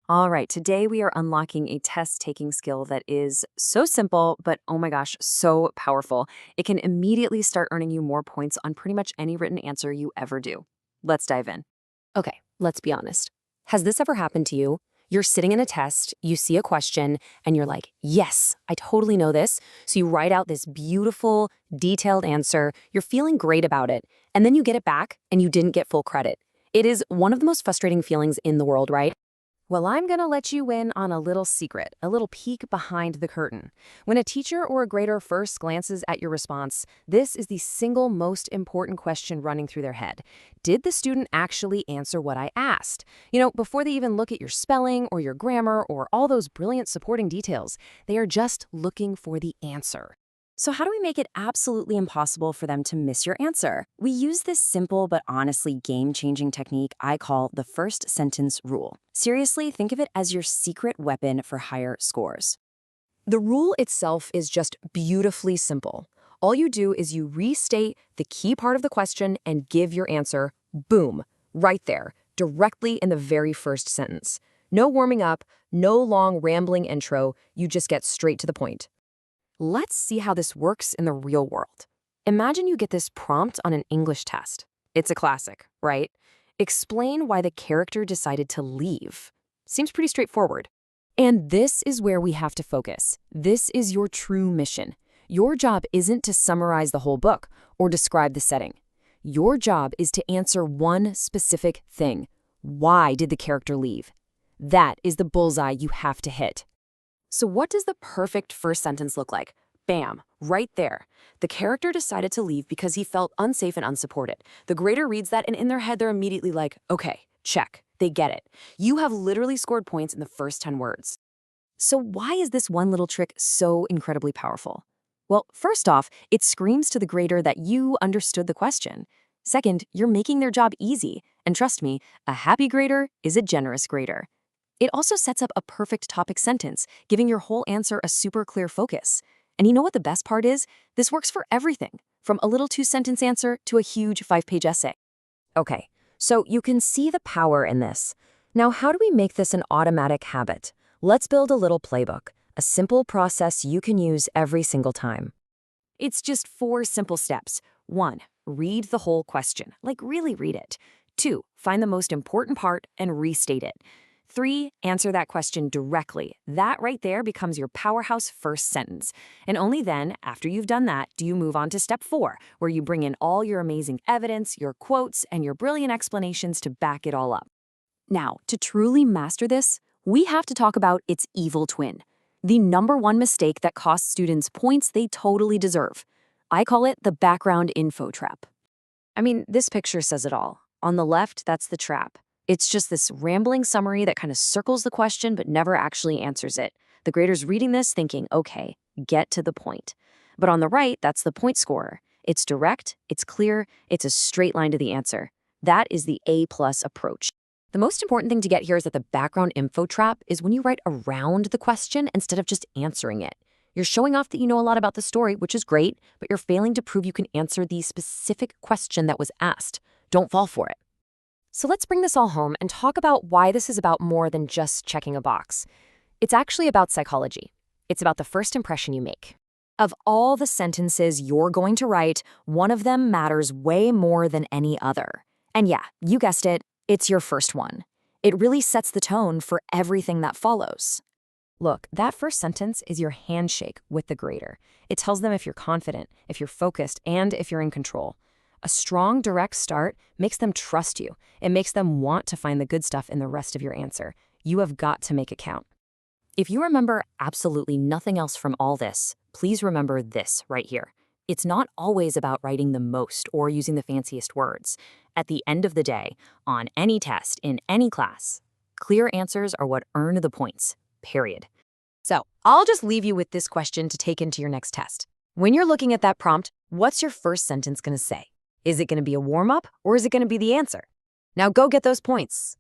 All right, today we are unlocking a test taking skill that is so simple, but oh my gosh, so powerful. It can immediately start earning you more points on pretty much any written answer you ever do. Let's dive in. Okay, let's be honest. Has this ever happened to you? You're sitting in a test, you see a question, and you're like, yes, I totally know this. So you write out this beautiful, detailed answer. You're feeling great about it. And then you get it back and you didn't get full credit. It is one of the most frustrating feelings in the world, right? Well, I'm going to let you in on a little secret, a little peek behind the curtain. When a teacher or a grader first glances at your response, this is the single most important question running through their head. Did the student actually answer what I asked? Before they even look at your spelling or your grammar or all those brilliant supporting details, they are just looking for the answer. So how do we make it absolutely impossible for them to miss your answer? We use this simple but honestly game-changing technique I call the first sentence rule. Seriously, think of it as your secret weapon for higher scores. The rule itself is just beautifully simple. All you do is you restate the key part of the question and give your answer, boom, right there, directly in the very first sentence. No warming up, no long rambling intro, you just get straight to the point. Let's see how this works in the real world. Imagine you get this prompt on an English test. It's a classic, right? Explain why the character decided to leave. Seems pretty straightforward. And this is where we have to focus. This is your true mission. Your job isn't to summarize the whole book or describe the setting. Your job is to answer one specific thing. Why did the character leave? That is the bullseye you have to hit. So what does the perfect first sentence look like? Bam, right there. The character decided to leave because he felt unsafe and unsupported. The grader reads that and in their head they're immediately like, okay, check. They get it. You have literally scored points in the first 10 words. So why is this one little trick so incredibly powerful? Well, first off, it screams to the grader that you understood the question. Second, you're making their job easy. And trust me, a happy grader is a generous grader. It also sets up a perfect topic sentence, giving your whole answer a super clear focus. And you know what the best part is? This works for everything, from a little 2-sentence answer to a huge 5-page essay. Okay, so you can see the power in this. Now, how do we make this an automatic habit? Let's build a little playbook, a simple process you can use every single time. It's just 4 simple steps. 1, read the whole question, like really read it. 2, find the most important part and restate it. 3, answer that question directly. That right there becomes your powerhouse first sentence. And only then, after you've done that, do you move on to step 4, where you bring in all your amazing evidence, your quotes, and your brilliant explanations to back it all up. Now, to truly master this, we have to talk about its evil twin. The #1 mistake that costs students points they totally deserve. I call it the background info trap. I mean, this picture says it all. On the left, that's the trap. It's just this rambling summary that kind of circles the question but never actually answers it. The grader's reading this thinking, okay, get to the point. But on the right, that's the point scorer. It's direct, it's clear, it's a straight line to the answer. That is the A+ approach. The most important thing to get here is that the background info trap is when you write around the question instead of just answering it. You're showing off that you know a lot about the story, which is great, but you're failing to prove you can answer the specific question that was asked. Don't fall for it. So let's bring this all home and talk about why this is about more than just checking a box. It's actually about psychology. It's about the first impression you make. Of all the sentences you're going to write, one of them matters way more than any other. And yeah, you guessed it, it's your first one. It really sets the tone for everything that follows. Look, that first sentence is your handshake with the grader. It tells them if you're confident, if you're focused, and if you're in control. A strong, direct start makes them trust you. It makes them want to find the good stuff in the rest of your answer. You have got to make it count. If you remember absolutely nothing else from all this, please remember this right here. It's not always about writing the most or using the fanciest words. At the end of the day, on any test, in any class, clear answers are what earn the points, period. So I'll just leave you with this question to take into your next test. When you're looking at that prompt, what's your first sentence going to say? Is it going to be a warm-up or is it going to be the answer? Now go get those points.